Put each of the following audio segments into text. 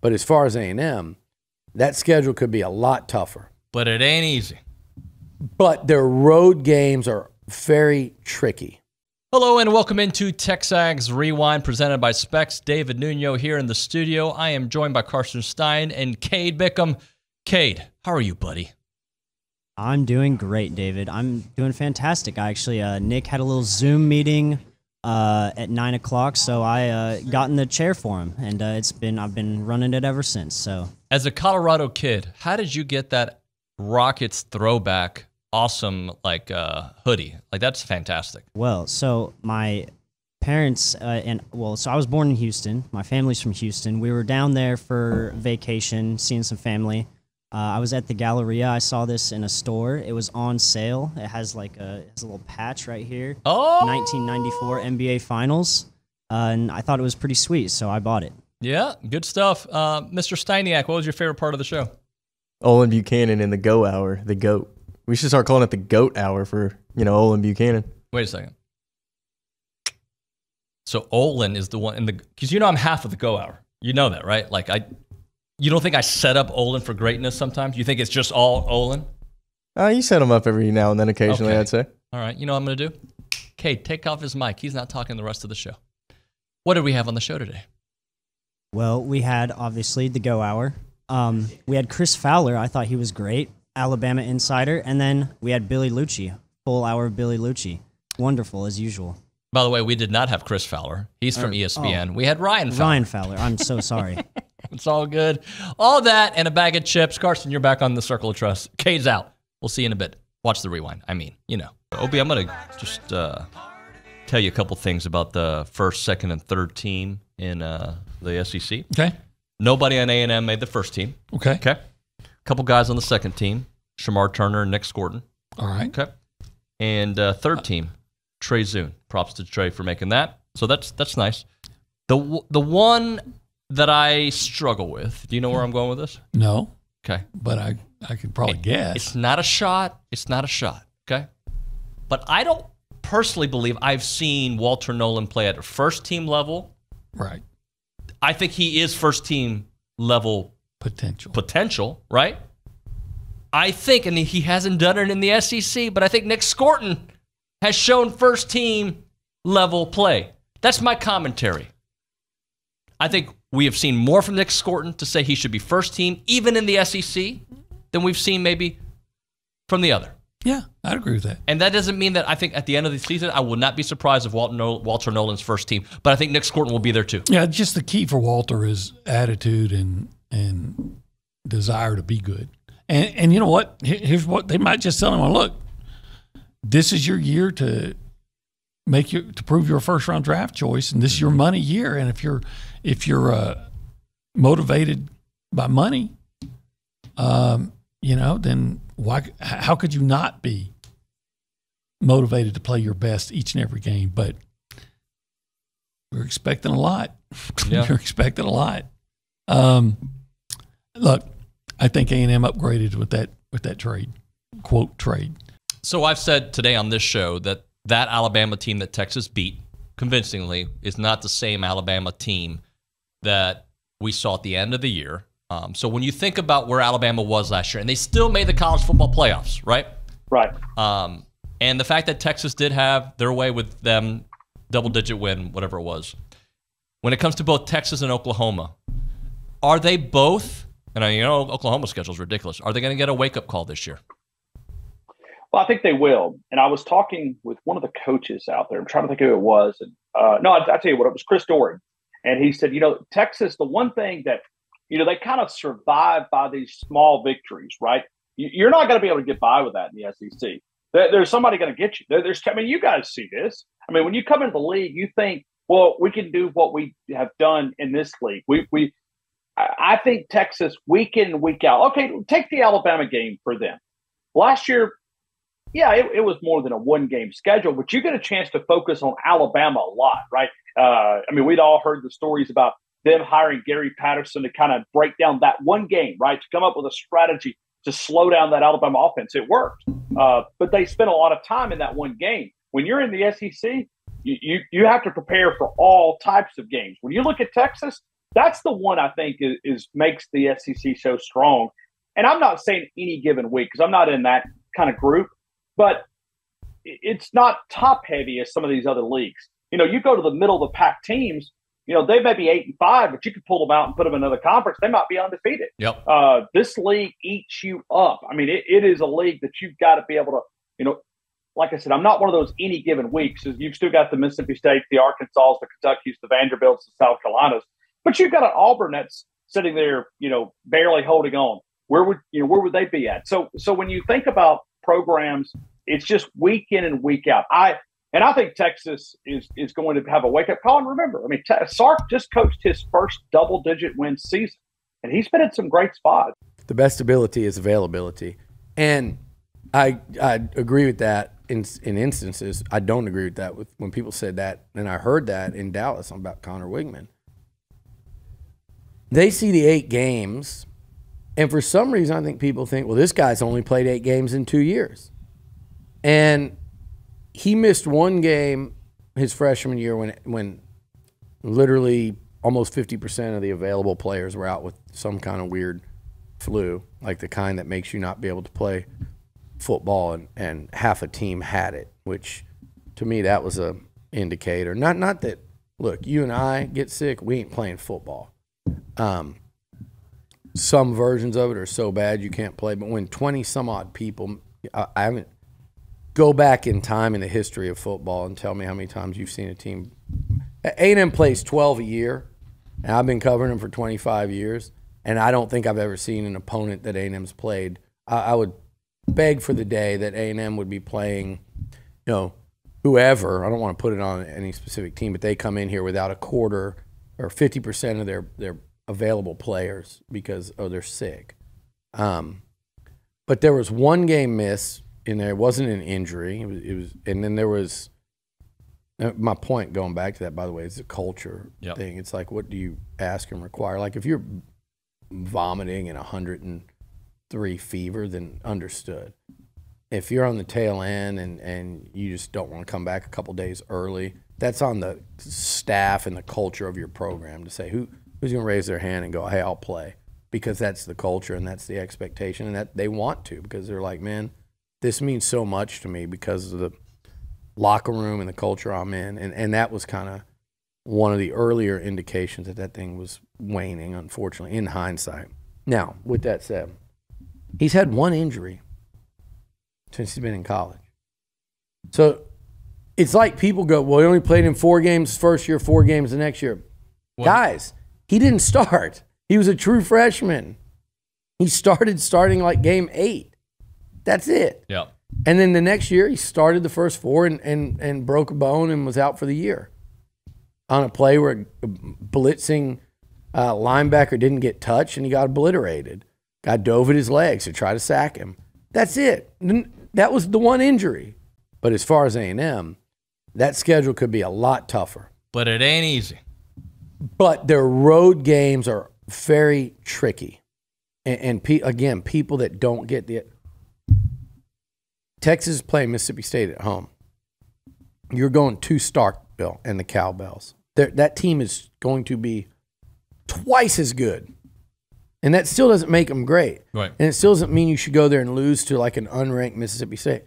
But as far as A&M, that schedule could be a lot tougher. But it ain't easy. But their road games are very tricky. Hello and welcome into TexAgs Rewind presented by Specs. David Nuno here in the studio. I am joined by Carson Stein and Cade Bickham. Cade, how are you, buddy? I'm doing great, David. I'm doing fantastic. Nick had a little Zoom meeting at 9 o'clock, so I got in the chair for him, and I've been running it ever since. So, as a Colorado kid, how did you get that Rockets throwback awesome hoodie? Like, that's fantastic. Well, so my parents so I was born in Houston. My family's from Houston. We were down there for vacation, seeing some family. I was at the Galleria. I saw this in a store. It was on sale. It has a little patch right here. Oh! 1994 NBA Finals. And I thought it was pretty sweet, so I bought it. Yeah, good stuff. Mr. Steiniak, what was your favorite part of the show? Olin Buchanan in the Go Hour, the GOAT. We should start calling it the GOAT Hour for, Olin Buchanan. Wait a second. So Olin is the one because I'm half of the Go Hour. You know that, right? You don't think I set up Olin for greatness sometimes? You think it's just all Olin? You set him up every now and then occasionally, okay. I'd say. All right. You know what I'm going to do? Kate, take off his mic. He's not talking the rest of the show. What did we have on the show today? Well, we had, obviously, the Go Hour. We had Chris Fowler. I thought he was great. Alabama insider. And then we had Billy Liucci. Full hour of Billy Liucci. Wonderful, as usual. By the way, we did not have Chris Fowler. He's from ESPN. We had Ryan Fowler. Ryan Fowler. I'm so sorry. It's all good. All that and a bag of chips. Carson, you're back on the Circle of Trust. Cade's out. We'll see you in a bit. Watch the rewind. Obi, I'm going to just tell you a couple things about the first, second, and third team in the SEC. Okay. Nobody on A&M made the first team. Okay. Okay. A couple guys on the second team, Shamar Turner and Nick Scorton. All right. Okay. And third team, Trey Zune. Props to Trey for making that. So that's nice. The one that I struggle with, do you know where I'm going with this? No. Okay. But I could probably guess. It's not a shot. It's not a shot. Okay. But I don't personally believe I've seen Walter Nolan play at a first team level. Right. I think he is first team level potential, right? I think, and he hasn't done it in the SEC, but I think Nick Scorton has shown first team level play. That's my commentary. I think we have seen more from Nick Scorton to say he should be first team, even in the SEC, than we've seen maybe from the other. Yeah, I'd agree with that. And that doesn't mean that I think at the end of the season, I will not be surprised if Walter Nolan's first team, but I think Nick Scorton will be there too. Yeah, just the key for Walter is attitude and desire to be good. And you know what? Here's what they might just tell him: well, look, this is your year to prove you're a first round draft choice, and this is your money year. And if you're motivated by money, then how could you not be motivated to play your best each and every game? But we're expecting a lot. Yeah. You're expecting a lot. Look, I think A&M upgraded with that trade, quote trade. So I've said today on this show that Alabama team that Texas beat convincingly is not the same Alabama team that we saw at the end of the year. So when you think about where Alabama was last year, and they still made the college football playoffs, right? Right. And the fact that Texas did have their way with them, double-digit win, whatever it was. When it comes to both Texas and Oklahoma, are they both, and Oklahoma's schedule is ridiculous, are they going to get a wake-up call this year? Well, I think they will. And I was talking with one of the coaches out there. I'm trying to think who it was. And I'll tell you what, it was Chris Doran. And he said, Texas, the one thing that, they kind of survive by these small victories, right? You're not going to be able to get by with that in the SEC. There's somebody going to get you. You guys see this. I mean, when you come into the league, you think, well, we can do what we have done in this league. I think Texas, week in and week out. Okay, take the Alabama game for them. Last year, yeah, it was more than a one-game schedule, but you get a chance to focus on Alabama a lot, right? We'd all heard the stories about them hiring Gary Patterson to kind of break down that one game, right? To come up with a strategy to slow down that Alabama offense. It worked. But they spent a lot of time in that one game. When you're in the SEC, you have to prepare for all types of games. When you look at Texas, That's the one I think is makes the SEC so strong. And I'm not saying any given week because I'm not in that kind of group, but it's not top heavy as some of these other leagues. You go to the middle of the pack teams, they may be 8-5, but you could pull them out and put them in another conference. They might be undefeated. Yep. This league eats you up. I mean, it is a league that you've got to be able to, like I said, I'm not one of those any given weeks. You've still got the Mississippi States, the Arkansas, the Kentuckys, the Vanderbilts, the South Carolinas, but you've got an Auburn that's sitting there, barely holding on. Where would they be at? So when you think about programs, it's just week in and week out. I think Texas is going to have a wake up call. And remember, I mean, Sark just coached his first double-digit win season, and he's been in some great spots. The best ability is availability, and I agree with that in instances. I don't agree with that when people said that, and I heard that in Dallas about Connor Wigman. They see the 8 games, and for some reason, I think people think, well, this guy's only played 8 games in 2 years, and he missed 1 game his freshman year when literally almost 50% of the available players were out with some kind of weird flu, like the kind that makes you not be able to play football, and half a team had it, which to me that was a indicator. Not that, look, you and I get sick, we ain't playing football. Some versions of it are so bad you can't play, but when 20 some odd people, I haven't. Go back in time in the history of football and tell me how many times you've seen a team. A&M plays 12 a year, and I've been covering them for 25 years, and I don't think I've ever seen an opponent that A&M's played. I would beg for the day that A&M would be playing, whoever. I don't want to put it on any specific team, but they come in here without a quarter or 50% of their available players because they're sick. But there was 1 game miss in there. It wasn't an injury. It was, and then there was. My point, going back to that, by the way, is the culture thing. It's like, what do you ask and require? Like, if you're vomiting and 103 fever, then understood. If you're on the tail end and you just don't want to come back a couple days early, that's on the staff and the culture of your program to say who's going to raise their hand and go, hey, I'll play, because that's the culture and that's the expectation, and that they want to, because they're like, man, this means so much to me because of the locker room and the culture I'm in. And that was kind of one of the earlier indications that thing was waning, unfortunately, in hindsight. Now, with that said, he's had 1 injury since he's been in college. So it's like people go, well, he only played in 4 games first year, 4 games the next year. What? Guys, he didn't start. He was a true freshman. He starting like game 8. That's it. Yeah. And then the next year, he started the first 4 and broke a bone and was out for the year on a play where a blitzing linebacker didn't get touched and he got obliterated. Guy dove at his legs to try to sack him. That's it. That was the 1 injury. But as far as A&M, that schedule could be a lot tougher. But it ain't easy. But their road games are very tricky. And again, people that don't get the – Texas is playing Mississippi State at home. You're going to Starkville and the Cowbells. That team is going to be twice as good. And that still doesn't make them great. Right. And it still doesn't mean you should go there and lose to like an unranked Mississippi State.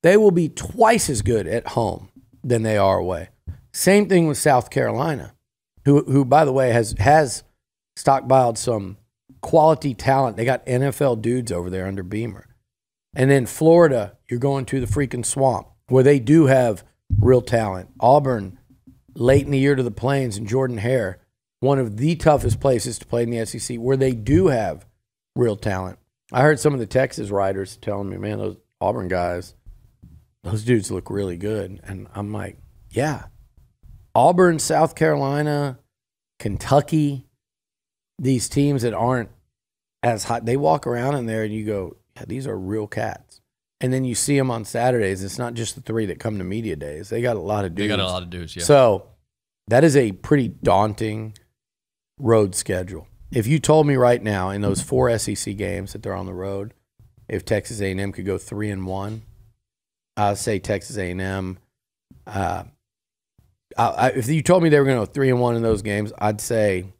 They will be twice as good at home than they are away. Same thing with South Carolina, who by the way, has stockpiled some quality talent. They got NFL dudes over there under Beamer. And then Florida, you're going to the freaking swamp where they do have real talent. Auburn, late in the year to the Plains, and Jordan Hare, one of the toughest places to play in the SEC where they do have real talent. I heard some of the Texas writers telling me, man, those Auburn guys, those dudes look really good. And I'm like, yeah. Auburn, South Carolina, Kentucky, these teams that aren't as hot, they walk around in there and you go, yeah, these are real cats. And then you see them on Saturdays. It's not just the 3 that come to media days. They got a lot of dudes. They got a lot of dudes, yeah. So that is a pretty daunting road schedule. If you told me right now in those 4 SEC games that they're on the road, if Texas A&M could go 3-1, I'd say Texas A&M. If you told me they were going to go 3-1 in those games, I'd say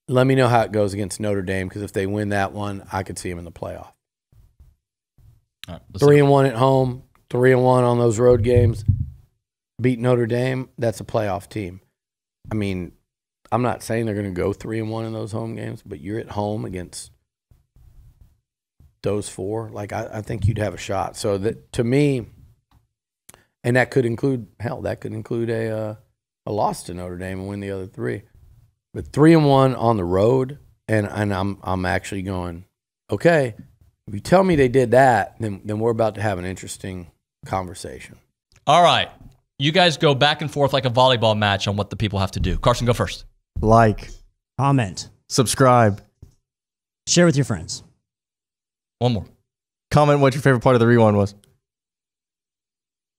Let me know how it goes against Notre Dame, because if they win that one, I could see them in the playoff. All right, 3-1 at home, 3-1 on those road games. Beat Notre Dame, that's a playoff team. I mean, I'm not saying they're going to go 3-1 in those home games, but you're at home against those four. Like, I think you'd have a shot. So that, to me, and that could include a loss to Notre Dame and win the other three. But 3-1 on the road, and I'm actually going, okay, if you tell me they did that, then we're about to have an interesting conversation. All right. You guys go back and forth like a volleyball match on what the people have to do. Carson, go first. Like, Comment. subscribe, Share with your friends. One more. comment what your favorite part of the rewind was.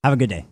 Have a good day.